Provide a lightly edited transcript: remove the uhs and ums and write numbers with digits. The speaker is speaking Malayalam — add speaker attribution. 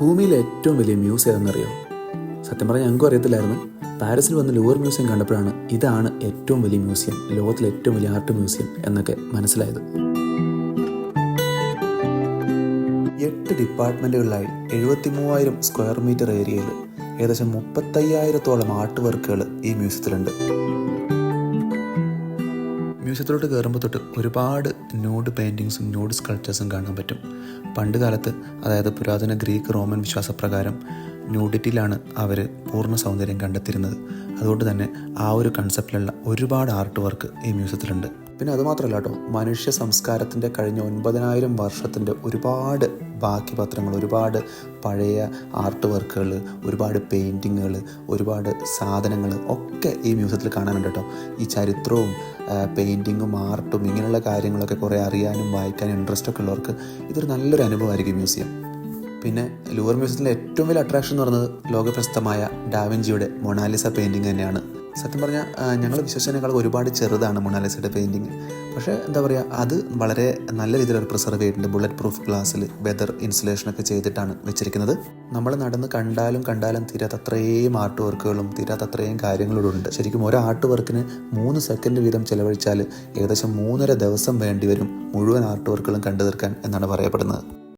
Speaker 1: ഭൂമിയിലെ ഏറ്റവും വലിയ മ്യൂസിയം ഏതെന്നറിയോ? സത്യം പറഞ്ഞാൽ ഞങ്ങൾക്കും അറിയത്തില്ലായിരുന്നു. പാരീസിൽ വന്ന് ലൂവർ മ്യൂസിയം കണ്ടപ്പോഴാണ് ഇതാണ് ഏറ്റവും വലിയ മ്യൂസിയം, ലോകത്തിലെ ഏറ്റവും വലിയ ആർട്ട് മ്യൂസിയം എന്നൊക്കെ മനസ്സിലായത്. 8 ഡിപ്പാർട്ട്മെൻറ്റുകളിലായി 73,000 സ്ക്വയർ മീറ്റർ ഏരിയയിൽ ഏകദേശം 35,000-ഓളം ആർട്ട് വർക്കുകൾ ഈ മ്യൂസിയത്തിലുണ്ട്. മ്യൂസിയത്തിലോട്ട് കയറുമ്പോൾ തൊട്ട് ഒരുപാട് ന്യൂഡ് പെയിൻറ്റിങ്സും ന്യൂഡ് സ്കൾപ്ചേഴ്സും കാണാൻ പറ്റും. പണ്ട് കാലത്ത്, അതായത് പുരാതന ഗ്രീക്ക് റോമൻ വിശ്വാസപ്രകാരം ന്യൂഡിറ്റിയിലാണ് അവർ പൂർണ്ണ സൗന്ദര്യം കണ്ടെത്തിയിരുന്നത്. അതുകൊണ്ട് തന്നെ ആ ഒരു കൺസെപ്റ്റിലുള്ള ഒരുപാട് ആർട്ട് വർക്ക് ഈ മ്യൂസിയത്തിലുണ്ട്. പിന്നെ അതുമാത്രമല്ല കേട്ടോ, മനുഷ്യ സംസ്കാരത്തിൻ്റെ കഴിഞ്ഞ 9,000 വർഷത്തിൻ്റെ ഒരുപാട് ബാക്കി പത്രങ്ങൾ, ഒരുപാട് പഴയ ആർട്ട് വർക്കുകൾ, ഒരുപാട് പെയിൻറ്റിങ്ങുകൾ, ഒരുപാട് സാധനങ്ങൾ ഒക്കെ ഈ മ്യൂസിയത്തിൽ കാണാനുണ്ട് കേട്ടോ. ഈ ചരിത്രവും പെയിൻറ്റിങ്ങും ആർട്ടും ഇങ്ങനെയുള്ള കാര്യങ്ങളൊക്കെ കുറേ അറിയാനും വായിക്കാനും ഇൻട്രസ്റ്റ് ഒക്കെ ഉള്ളവർക്ക് ഇതൊരു നല്ലൊരു അനുഭവമായിരിക്കും മ്യൂസിയം. പിന്നെ ലൂവർ മ്യൂസിയത്തിൻ്റെ ഏറ്റവും വലിയ അട്രാക്ഷൻ എന്ന് പറയുന്നത് ലോകപ്രസിദ്ധമായ ഡാവിഞ്ചിയുടെ മൊണാലിസ പെയിൻറ്റിങ് തന്നെയാണ്. സത്യം പറഞ്ഞാൽ ഞങ്ങൾ വിശ്വസിച്ചതിനേക്കാൾ ഒരുപാട് ചെറുതാണ് മൊണാലിസയുടെ പെയിൻറ്റിങ്. പക്ഷേ എന്താ പറയുക, അത് വളരെ നല്ല രീതിയിൽ പ്രിസർവ് ചെയ്തിട്ടുണ്ട്. ബുള്ളറ്റ് പ്രൂഫ് ഗ്ലാസ്സിൽ വെതർ ഇൻസുലേഷനൊക്കെ ചെയ്തിട്ടാണ് വെച്ചിരിക്കുന്നത്. നമ്മൾ നടന്ന് കണ്ടാലും തീരാത്തത്രയും ആർട്ട് വർക്കുകളും തീരാത്തത്രയും കാര്യങ്ങളും ഉണ്ട്. ശരിക്കും ഒരു ആർട്ട് വർക്കിന് 3 സെക്കൻഡ് വീതം ചിലവഴിച്ചാൽ ഏകദേശം 3.5 ദിവസം വേണ്ടി വരും മുഴുവൻ ആർട്ട് വർക്കുകളും കണ്ടു തീർക്കാൻ എന്നാണ് പറയപ്പെടുന്നത്.